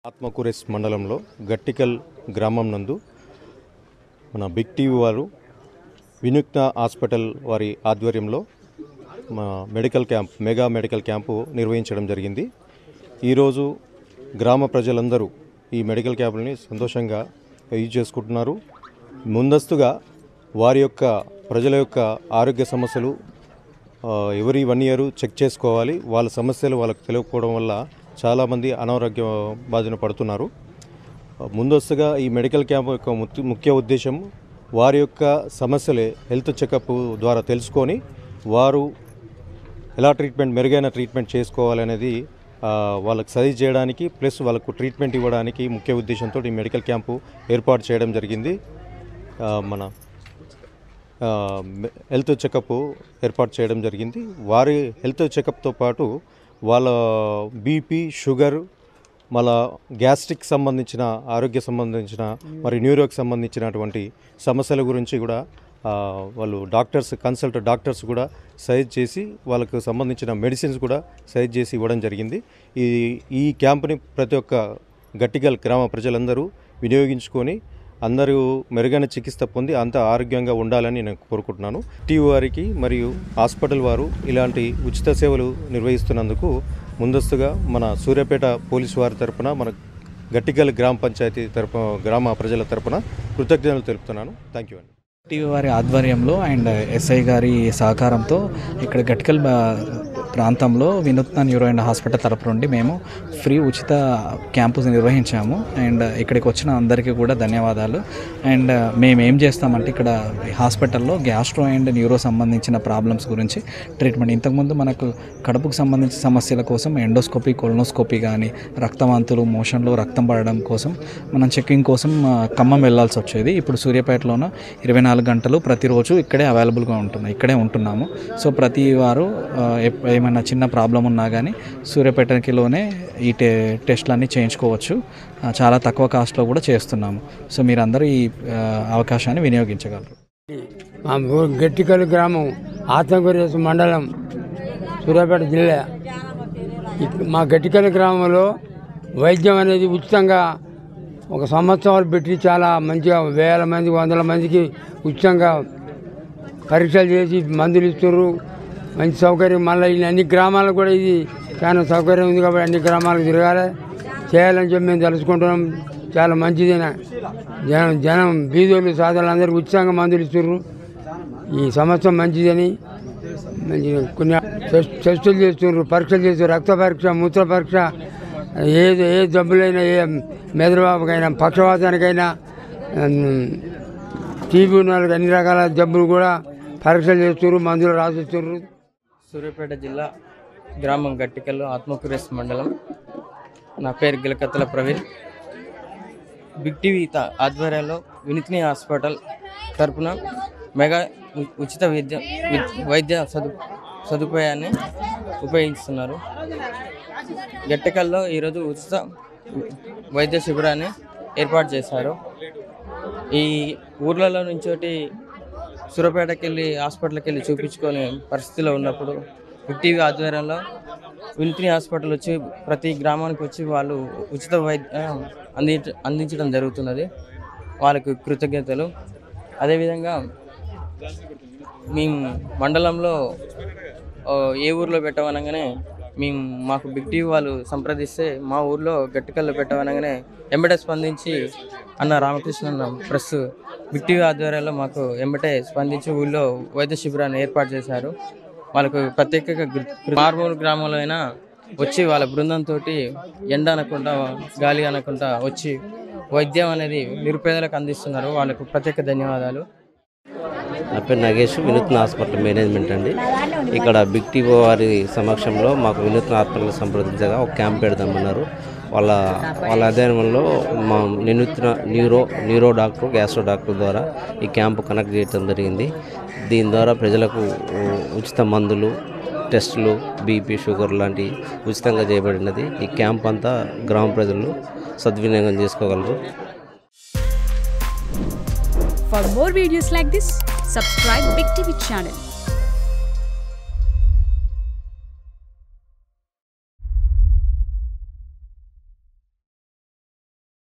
ఆత్మకూరేస్ మండలంలో గట్టికల్ గ్రామం నందు మన బిగ్ టీవీ వారు వినూత్న హాస్పిటల్ వారి ఆధ్వర్యంలో medical camp mega medical camp నిర్వహించడం జరిగింది. ఈరోజు గ్రామ ప్రజలందరూ ఈ మెడికల్ క్యాంపుని సంతోషంగా యూజ్ చేసుకుంటున్నారు. ముందస్తుగా వారి యొక్క ప్రజల యొక్క ఆరోగ్య సమస్యలు ఎవరి 1 ఇయర్ చెక్ చేసుకోవాలి. వాళ్ళ సమస్యలు వాళ్ళకు తెలియకపోవడం వల్ల చాలామంది అనారోగ్య బాధన పడుతున్నారు. ముందస్తుగా ఈ మెడికల్ క్యాంప్ యొక్క ముఖ్య ఉద్దేశం వారి యొక్క సమస్యలే హెల్త్ చెకప్ ద్వారా తెలుసుకొని వారు ఎలా మెరుగైన ట్రీట్మెంట్ చేసుకోవాలనేది వాళ్ళకి సజెస్ట్ చేయడానికి ప్లస్ వాళ్ళకు ట్రీట్మెంట్ ఇవ్వడానికి ముఖ్య ఉద్దేశంతో ఈ మెడికల్ క్యాంపు ఏర్పాటు చేయడం జరిగింది. మన హెల్త్ చెకప్ ఏర్పాటు చేయడం జరిగింది. వారి హెల్త్ చెకప్తో పాటు వాళ్ళ బీపీ, షుగర్, మళ్ళా గ్యాస్ట్రిక్ సంబంధించిన ఆరోగ్య సంబంధించిన మరి న్యూరోకి సంబంధించినటువంటి సమస్యల గురించి కూడా వాళ్ళు కన్సల్ట్ డాక్టర్స్ కూడా సజెస్ట్ చేసి వాళ్ళకు సంబంధించిన మెడిసిన్స్ కూడా సజెస్ట్ చేసి ఇవ్వడం జరిగింది. ఈ క్యాంపుని ప్రతి ఒక్క గట్టికల్ గ్రామ ప్రజలందరూ వినియోగించుకొని అందరూ మెరుగైన చికిత్స పొంది అంత ఆరోగ్యంగా ఉండాలని నేను కోరుకుంటున్నాను. టీవీ వారికి మరియు హాస్పిటల్ వారు ఇలాంటి ఉచిత సేవలు నిర్వహిస్తున్నందుకు ముందస్తుగా మన సూర్యాపేట పోలీసు వారి తరపున మన గట్టికల్ గ్రామ పంచాయతీ గ్రామ ప్రజల తరపున కృతజ్ఞతలు తెలుపుతున్నాను. థ్యాంక్ యూ అండి. టీవీ వారి ఆధ్వర్యంలో అండ్ ఎస్ఐ గారి సహకారంతో ఇక్కడ గట్టికల్ ప్రాంతంలో వినూత్న న్యూరో అండ్ హాస్పిటల్ తరపు నుండి మేము ఫ్రీ ఉచిత క్యాంపు నిర్వహించాము. అండ్ ఇక్కడికి వచ్చిన అందరికీ కూడా ధన్యవాదాలు. అండ్ మేము ఏం చేస్తామంటే ఇక్కడ హాస్పిటల్లో గ్యాస్ట్రో అండ్ న్యూరో సంబంధించిన ప్రాబ్లమ్స్ గురించి ట్రీట్మెంట్, ఇంతకుముందు మనకు కడుపుకు సంబంధించిన సమస్యల కోసం ఎండోస్కోపీ, కొలనోస్కోపీ కానీ రక్తవాంతులు, మోషన్లో రక్తం పడడం కోసం మనం చెకింగ్ కోసం ఖమ్మం వెళ్లాల్సి వచ్చేది. ఇప్పుడు సూర్యాపేటలోన 24 గంటలు ప్రతిరోజు ఇక్కడే ఉంటున్నాము. సో ప్రతి వారు ఏమైనా చిన్న ప్రాబ్లం ఉన్నా కానీ సూర్యాపేటకిలోనే ఈ టెస్టులన్నీ చేయించుకోవచ్చు. చాలా తక్కువ కాస్ట్లో కూడా చేస్తున్నాము. సో మీరందరూ ఈ అవకాశాన్ని వినియోగించగలరు. మా గట్టికల్ గ్రామం, ఆత్మకూరేస్ మండలం, సూర్యాపేట జిల్లా. మా గట్టికల్ గ్రామంలో వైద్యం అనేది ఉచితంగా 1 సంవత్సరాలు పెట్టి చాలా మంచిగా వేల మంది 100 మందికి ఉచితంగా పరీక్షలు చేసి మందులు ఇస్తున్నారు. మంచి సౌకర్యం. మళ్ళీ అన్ని గ్రామాలకు కూడా ఇది చాలా సౌకర్యం ఉంది కాబట్టి అన్ని గ్రామాలకు తిరగాలి, చేయాలని చెప్పి మేము తెలుసుకుంటున్నాం. చాలా మంచిదేనా జనం బీదోళ్ళు సాధారణ అందరికీ ఉచితంగా మందులు ఇస్తున్నారు. ఈ సంవత్సరం మంచిదని కొన్ని టెస్టులు చేస్తున్నారు, పరీక్షలు చేస్తున్నారు. రక్త పరీక్ష, మూత్ర పరీక్ష, ఏ జబ్బులైనా, ఏ మెదడువాపుకైనా, పక్షవాతానికైనా, టీబీ ఉన్న వాళ్ళకి అన్ని రకాల జబ్బులు కూడా పరీక్షలు చేస్తున్నారు, మందులు రాసిస్తున్నారు. సూర్యాపేట జిల్లా గ్రామం గట్టికల్, ఆత్మకూరేస్ మండలం. నా పేరు గిలకత్తల ప్రవీణ్. బిగ్ టీవీ ఆధ్వర్యంలో వినూత్న హాస్పిటల్ తరపున మెగా ఉచిత వైద్య సదుపాయాన్ని ఉపయోగిస్తున్నారు. గట్టికల్లో ఈరోజు ఉచిత వైద్య శిబిరాన్ని ఏర్పాటు చేశారు. ఈ ఊర్లలో నుంచి సూర్యాపేటకి వెళ్ళి హాస్పిటల్కి వెళ్ళి చూపించుకునే పరిస్థితిలో ఉన్నప్పుడు బిగ్ టీవీ ఆధ్వర్యంలో వినూత్న హాస్పిటల్ వచ్చి ప్రతి గ్రామానికి వచ్చి వాళ్ళు ఉచిత వైద్యం అందించడం జరుగుతున్నది. వాళ్ళకు కృతజ్ఞతలు. అదేవిధంగా మేము మండలంలో ఏ ఊర్లో పెట్టమనగానే మాకు బిగ్ టీవీ వాళ్ళు సంప్రదిస్తే మా ఊర్లో గట్టికల్లో పెట్టమనగానే ఎంబటే స్పందించి అన్న రామకృష్ణ ప్రెస్ బిగ్ టీవీ ఆధ్వర్యంలో మాకు ఎంబటే స్పందించి ఊళ్ళో వైద్య శిబిరాన్ని ఏర్పాటు చేశారు. వాళ్ళకు ప్రత్యేకంగా మార్మూరు గ్రామంలో అయినా వచ్చి వాళ్ళ బృందంతో ఎండ అనకుండా, గాలి అనకుండా వచ్చి వైద్యం అనేది నిరుపేదలకు అందిస్తున్నారు. వాళ్ళకు ప్రత్యేక ధన్యవాదాలు. నా పేరు నగేష్, వినూత్న హాస్పిటల్ మేనేజ్మెంట్ అండి. ఇక్కడ బిగ్ టీవీ వారి సమక్షంలో మాకు వినూత్న హాస్పిటల్ సంప్రదించగా ఒక క్యాంప్ పెడదామన్నారు. వాళ్ళ అధ్యయనంలో మా న్యూరో డాక్టర్, గ్యాస్ట్రో డాక్టర్ ద్వారా ఈ క్యాంపు కనెక్ట్ చేయడం జరిగింది. దీని ద్వారా ప్రజలకు ఉచిత మందులు, టెస్టులు, బీపీ, షుగర్ లాంటివి ఉచితంగా చేయబడినది. ఈ క్యాంప్ అంతా గ్రామ ప్రజలు సద్వినియోగం చేసుకోగలరు. For more videos like this, subscribe Big TV channel.